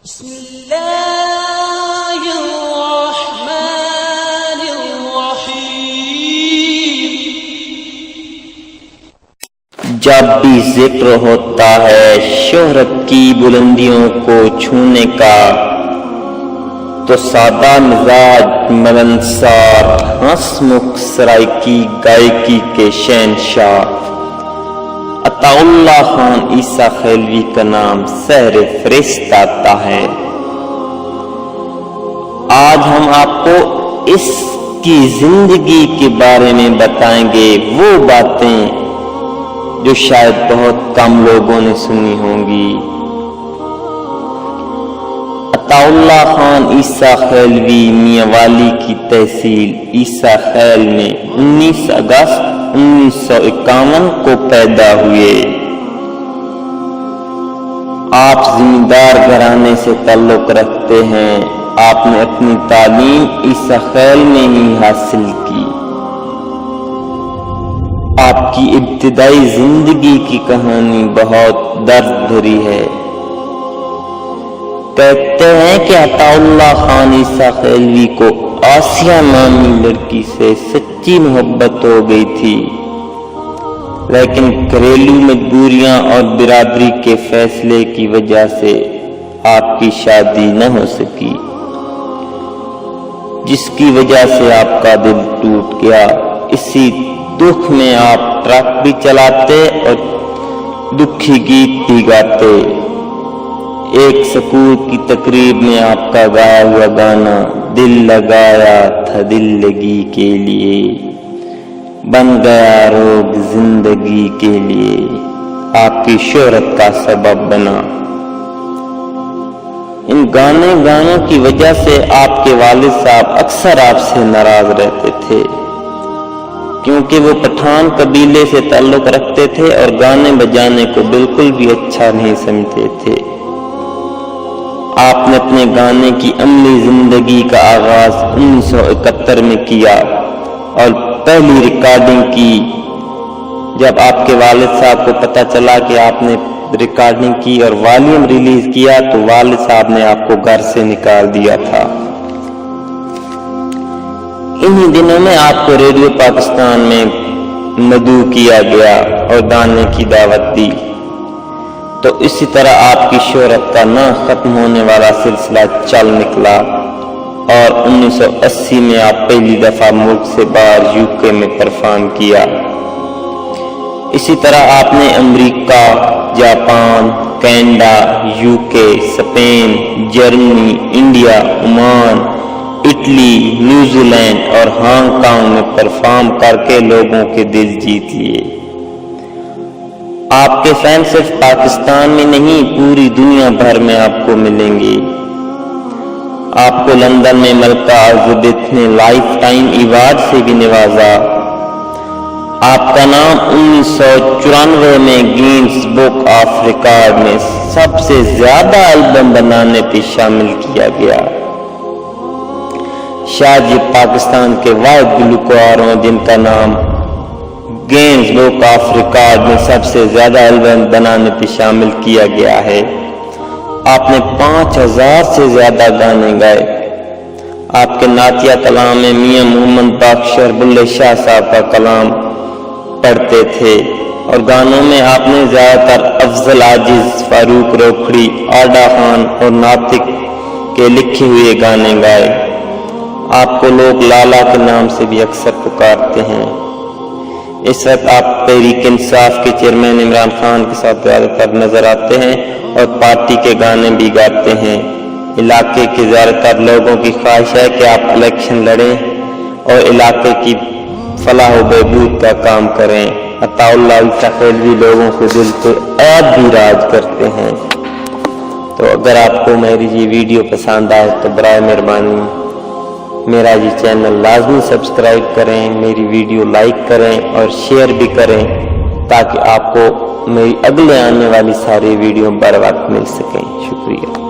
بسم اللہ الرحمن الرحیم۔ جب بھی ذکر ہوتا ہے شہرت کی بلندیوں کو چھونے کا، تو سادہ مزاج ملنسار ہنسمکھ سرائکی گائیکی کے شہنشاہ عطاء اللہ خان عیسیٰ خیلوی کا نام سحر فہرست آتا ہے۔ آج ہم آپ کو اس کی زندگی کے بارے میں بتائیں گے وہ باتیں جو شاید بہت کم لوگوں نے سنی ہوں گی۔ عطاء اللہ خان عیسیٰ خیلوی میاں والی کی تحصیل عیسیٰ خیل میں 19 اگست 1951 کو پیدا ہوئے۔ آپ زمیندار گھرانے سے تعلق رکھتے ہیں۔ آپ نے اپنی تعلیم عیسیٰ خیل میں ہی حاصل کی۔ آپ کی ابتدائی زندگی کی کہانی بہت درد بھری ہے۔ کہتے ہیں کہ عطاء اللہ خان عیسیٰ خیلوی کو آسیہ نامی لڑکی سے سچی محبت ہو گئی تھی، لیکن گھریلو مجبوریاں اور برادری کے فیصلے کی وجہ سے آپ کی شادی نہ ہو سکی، جس کی وجہ سے آپ کا دل ٹوٹ گیا۔ اسی دکھ میں آپ ٹرک بھی چلاتے اور دکھی گیت بھی گاتے۔ ایک سکول کی تقریب میں آپ کا گایا ہوا گانا دل لگایا تھا دل لگی کے لیے، بن گیا روگ زندگی کے لیے، آپ کی شہرت کا سبب بنا۔ ان گانوں کی وجہ سے آپ کے والد صاحب اکثر آپ سے ناراض رہتے تھے، کیونکہ وہ پٹھان قبیلے سے تعلق رکھتے تھے اور گانے بجانے کو بالکل بھی اچھا نہیں سمجھتے تھے۔ آپ نے اپنے گانے کی عملی زندگی کا آغاز 1971 میں کیا اور پہلی ریکارڈنگ کی۔ جب آپ کے والد صاحب کو پتہ چلا کہ آپ نے ریکارڈنگ کی اور والیوم ریلیز کیا، تو والد صاحب نے آپ کو گھر سے نکال دیا تھا۔ انہی دنوں میں آپ کو ریڈیو پاکستان میں مدعو کیا گیا اور گانے کی دعوت دی، تو اسی طرح آپ کی شہرت کا نہ ختم ہونے والا سلسلہ چل نکلا اور 1980 میں آپ پہلی دفعہ ملک سے باہر UK میں پرفارم کیا۔ اسی طرح آپ نے امریکہ، Japan, Canada, UK، Spain, Germany, India, Oman, Italy, New Zealand اور ہانگ کانگ میں پرفارم کر کے لوگوں کے دل جیت لیے۔ آپ کے فین صرف پاکستان میں نہیں پوری دنیا بھر میں آپ کو ملیں گے۔ آپ کو لندن میں ملکہ الزبیتھ نے لائف ٹائم ایوارڈ سے بھی نوازا۔ آپ کا نام 1994 میں گینس بک آف ریکارڈ میں سب سے زیادہ البم بنانے پہ شامل کیا گیا۔ شاید یہ پاکستان کے واحد گلوکار ہوں جن کا نام گینس بک آف ریکارڈ میں سب سے زیادہ البم بنانے پہ شامل کیا گیا ہے۔ آپ نے 5000 سے زیادہ گانے گائے۔ آپ کے نعتیہ کلام میں میاں محمد باقشر بلے شاہ صاحب کا کلام پڑھتے تھے، اور گانوں میں آپ نے زیادہ تر افضل عاجز، فاروق روکھڑی، آڈا خان اور ناطق کے لکھے ہوئے گانے گائے۔ آپ کو لوگ لالا کے نام سے بھی اکثر پکارتے ہیں۔ اس وقت آپ تحریک انصاف کے چیئرمین عمران خان کے ساتھ زیادہ تر نظر آتے ہیں اور پارٹی کے گانے بھی گاتے ہیں۔ علاقے کے زیادہ تر لوگوں کی خواہش ہے کہ آپ الیکشن لڑیں اور علاقے کی فلاح و بہبود کا کام کریں۔ عطاء اللہ عیسیٰ خیلوی لوگوں کے دل پہ آج بھی راج کرتے ہیں۔ تو اگر آپ کو میری یہ ویڈیو پسند آئے تو برائے مہربانی میرا یہ چینل لازمی سبسکرائب کریں، میری ویڈیو لائک کریں اور شیئر بھی کریں، تاکہ آپ کو میری اگلے آنے والی ساری ویڈیو بر وقت مل سکیں۔ شکریہ۔